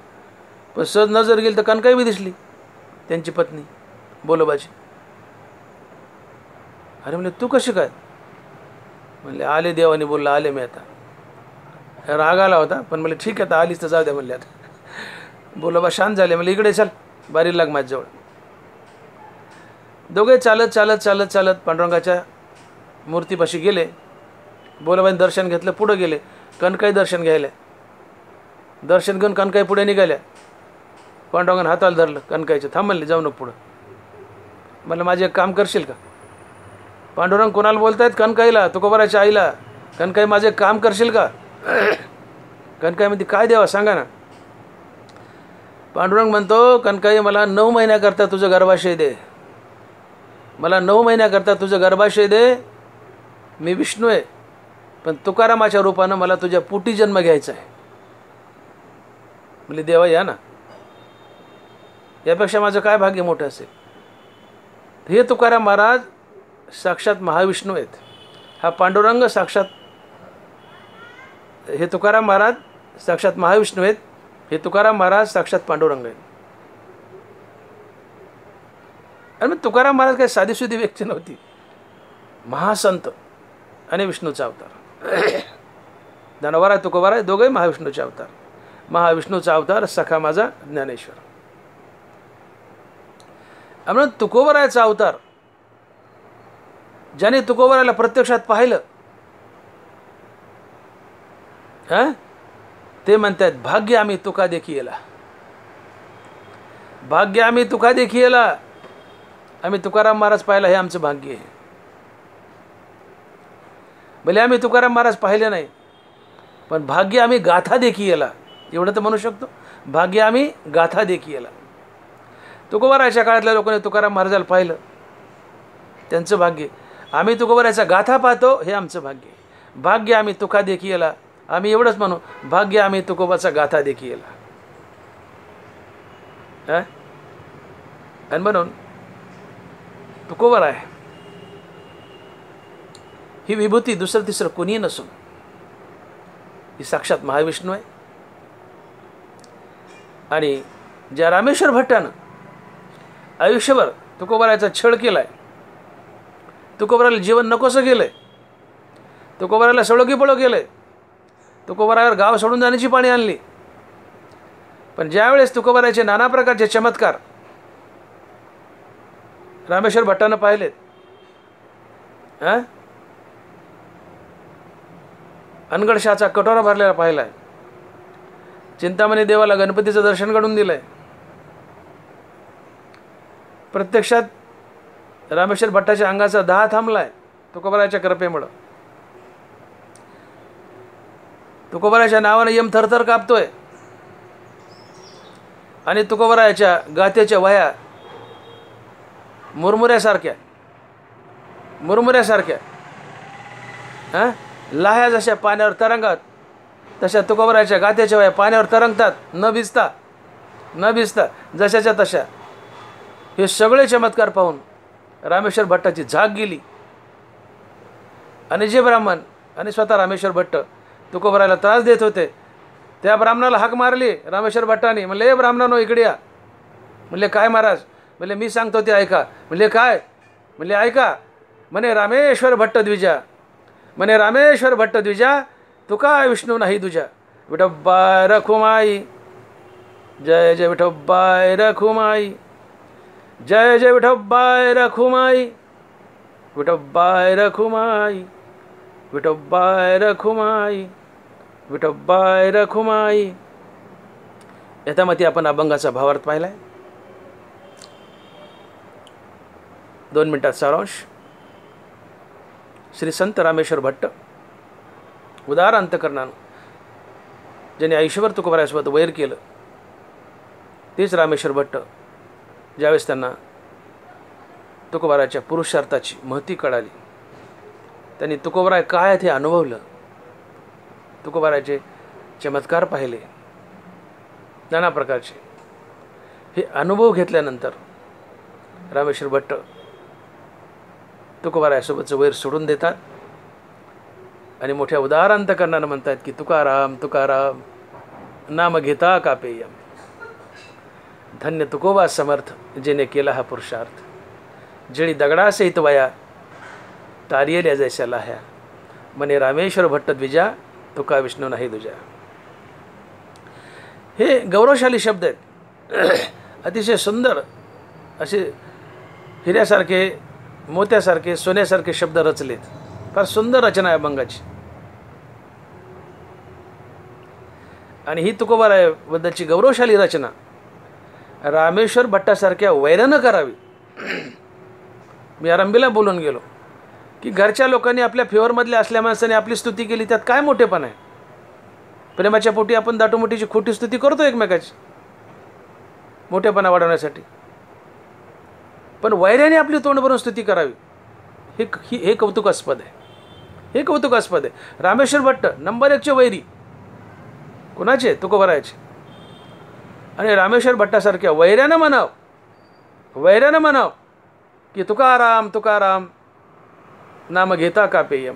पण सहज नजर गेली तर कनकाई बी दिसली त्यांची पत्नी बोलोबाची. अरे म्हणले तू कशी काय? म्हणले आले देवाने बोलला आले मी आता. राग आला होता पण म्हणले ठीक आहे आता आलीच तर जाऊ द्या म्हणले. आता बोलोबा शांत झाले. म्हणले इकडे चल बारीला लाग माझ्याजवळ. दोघे चालत चालत चालत चालत पांडुरंगाच्या मूर्तीपाशी गेले. बोलोबाने दर्शन घेतलं पुढं गेले. कनकाई दर्शन घ्यायला. दर्शन घेऊन कनकाई पुढे निघाल्या. पांडुरंगाने हाताला धरलं कनकाईचं. थांब म्हणले जाऊ नको पुढं. म्हणलं माझे एक काम करशील का? पांडुरंग कोणाला बोलतायत? कनकाईला तुकोबराच्या आईला. कनकाई माझे एक काम करशील का? कनकाई म्हणते काय देवा सांगा ना. पांडुरंग म्हणतो कनकाई मला 9 महिन्याकरता तुझं गर्भाशय दे. मला 9 महिन्याकरता तुझं गर्भाशय दे. मी विष्णू आहे पण तुकारामाच्या रूपानं मला तुझ्या पोटी जन्म घ्यायचा आहे. म्हणजे देवा या ना यापेक्षा माझं काय भाग्य मोठं असेल. हे तुकाराम महाराज साक्षात महाविष्णू आहेत. हा पांडुरंग साक्षात हे तुकाराम महाराज साक्षात महाविष्णू आहेत. हे तुकाराम महाराज साक्षात पांडुरंग आहेत. आणि मग तुकाराम महाराज काही साधीसुधी व्यक्ती नव्हती. महासंत आणि विष्णूचा अवतार. धनवरा तुकोबरा दोघंही महाविष्णूचे अवतार. महाविष्णूचा अवतार सखा माझा ज्ञानेश्वर. म्हणून तुकोबराचा अवतार ज्याने तुकोबराला प्रत्यक्षात पाहिलं ते म्हणतात भाग्य आम्ही तुका देखी येला. भाग्य आम्ही तुका देखी येला. आम्ही तुकाराम महाराज पाहिला हे आमचं भाग्य आहे. भले आम्ही तुकाराम महाराज पाहिले नाही पण भाग्य आम्ही गाथा देखी येला एवढं तर म्हणू शकतो. भाग्य आम्ही गाथा देखी येला. तुकोबराच्या काळातल्या लोकांनी तुकाराम महाराजाला पाहिलं त्यांचं भाग्य. आम्ही तुकोबराचा गाथा पाहतो हे आमचं भाग्य. भाग्य आम्ही तुका देखी येला. आम्ही एवढंच म्हणू भाग्य आम्ही तुकोबाचा गाथा देखी येला. आणि म्हणून तुकोबरा आहे ही विभूती दुसरं तिसरं कोणी नसून ही साक्षात महाविष्णू आहे. आणि ज्या रामेश्वर भट्टानं आयुष्यभर तुकोबराचा छळ केलाय. तुकोबराला जीवन नकोसं गेलंय. तुकोबराला सळोकी पळो केलंय. तुकोबरावर गाव सोडून जाण्याची पाणी आणली. पण ज्यावेळेस तुकोबराचे नाना प्रकारचे चमत्कार रामेश्वर भट्टानं पाहिलेत अनगडशाचा कटोरा भरलेला पाहिलाय. चिंतामणी देवाला गणपतीचं दर्शन घडून दिलंय. प्रत्यक्षात रामेश्वर भट्टाच्या अंगाचा दाह थांबलाय तुकोबराच्या कृपेमुळं. तुकोबराच्या नावाने यम थरथर कापतोय. आणि तुकोबराच्या गाथेच्या वह्या मुरमुऱ्यासारख्या लाह्या जशा पाण्यावर तरंगतात तशा तुकोबराच्या गाथेच्या वह्या पाण्यावर तरंगतात न भिजता जशाच्या तशा. हे सगळे चमत्कार पाहून रामेश्वर भट्टाची झाग गेली. आणि जे ब्राह्मण आणि स्वतः रामेश्वर भट्ट तुकोबराला त्रास देत होते त्या ब्राह्मणाला हाक मारली रामेश्वर भट्टाने. म्हणले ए ब्राह्मणानो इकडे या. म्हणले काय महाराज? म्हणले मी सांगतो ते ऐका. म्हणले काय? म्हणले ऐका. म्हणे रामेश्वर भट्ट द्विजा. म्हणे रामेश्वर भट्ट द्विजा तुका विष्णू नाही दुजा. विठोबाय रखुमाई जय जय विठोबाय रखुमाई. जय जय विठोबाय रखुमाई, विठोबाय रखुमाई, विठोबाय रखुमाई, विठोबाय रखुमाई. याच्यामध्ये आपण अभंगाचा भावार्थ पाहिलाय. 2 मिनिटात सारांश. श्री संत रामेश्वर भट्ट उदार अंतकरणानं ज्याने आयुष्यभर तुकोबारायासोबत वैर केलं, तेच रामेश्वर भट्ट ज्यावेळेस त्यांना तुकोबारायाच्या पुरुषार्थाची महती कळाली, त्यांनी तुकोबाराय काय ते अनुभवलं, तुकोबारायाचे चमत्कार पाहिले, नाना प्रकारचे. हे अनुभव घेतल्यानंतर रामेश्वर भट्ट तुकोबारायासोबतचं वैर सोडून देतात आणि मोठ्या उदार अंतकरणानं म्हणतात की तुकाराम तुकाराम नाम घेता कापेयम. धन्य तुकोबा समर्थ जेने केला हा पुरुषार्थ. जळी दगडासहित वया तारियल्या जैसा लाह्या. मने रामेश्वर भट्ट द्विजा तुका विष्णू नाही दुजा. हे गौरवशाली शब्द आहेत. अतिशय सुंदर असे हिऱ्यासारखे, मोत्यासारखे, सोन्यासारखे शब्द रचलेत. फार सुंदर रचना आहे अभंगाची. आणि ही तुकोबारायाबद्दलची गौरवशाली रचना रामेश्वर भट्टासारख्या वैरानं करावी. मी आरंभीला बोलून गेलो की घरच्या लोकांनी आपल्या फेवरमधले असल्या माणसाने आपली स्तुती केली, त्यात काय मोठेपण आहे. प्रेमाच्या पोटी आपण दाटोमोठीची खोटी स्तुती करतो एकमेकाची मोठेपणा वाढवण्यासाठी, पण वैराने आपली तोंड भरून स्तुती करावी हे कौतुकास्पद आहे. हे कौतुकास्पद आहे. रामेश्वर भट्ट नंबर 1चे वैरी कुणाचे? तुकोबारायाचे. आणि रामेश्वर भट्टासारख्या वैऱ्यानं म्हणाव की तुकाराम तुकाराम नाम घेता कापेयम.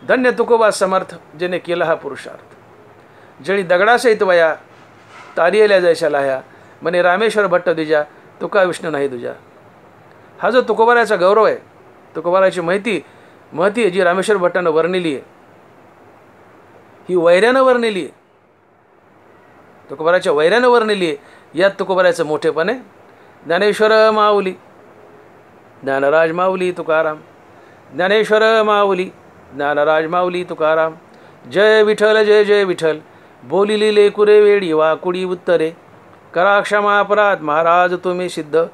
धन्य तुकोबा समर्थ जेने केला हा पुरुषार्थ. जळी दगडासहित वया तारियल्या जैशा लाह्या. म्हणे रामेश्वर भट्ट द्विजा तुका विष्णू नाही दुजा. हा जो तुकोबारायाचा गौरव आहे, तुकोबारायाची महती आहे जी रामेश्वर भट्टानं वर्णिली आहे, ही वैऱ्यानं वर्णिली आहे, तुकोबारायाच्या वैऱ्यानं वर्णिली आहे. यात तुकोबारायाचं मोठेपण आहे. ज्ञानेश्वर माऊली, ज्ञानराज माऊली तुकाराम, ज्ञानेश्वर माऊली, ज्ञानराज माऊली तुकाराम. जय विठ्ठल जय जय विठ्ठल, बोलिली लेकुरे वेडी वाकुडी उत्तरे. करा क्षमा अपराध महाराज तुम्ही सिद्ध,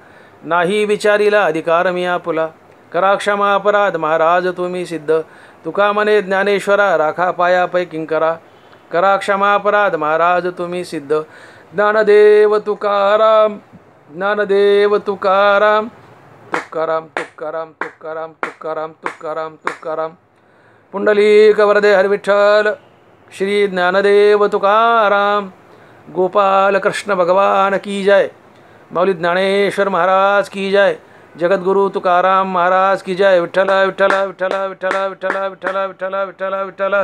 नाही विचारीला अधिकार मी आपुला. करा क्षमा अपराध महाराज तुम्ही सिद्ध, तुका म्हणे ज्ञानेश्वरा राखा पाया पै किंकरा. करा क्षमा अपराध महाराज तुम्ही सिद्ध, ज्ञानदेव तुकाराम, ज्ञानदेव तुकाराम. तुकाराम तुकाराम तुकाराम तुकाराम तुकाराम तुकाराम. पुंडलिक वरदे हरिविठ्ठल श्री ज्ञानदेव तुकाराम. गोपाल कृष्ण भगवान की जय. माऊली ज्ञानेश्वर महाराज की जय. जगद्गुरु तुकाराम महाराज की जय. विठ्ठल विठ्ठल विठ्ठल विठ्ठल विठ्ठल विठ्ठल विठ्ठल विठ्ठल विठ्ठल.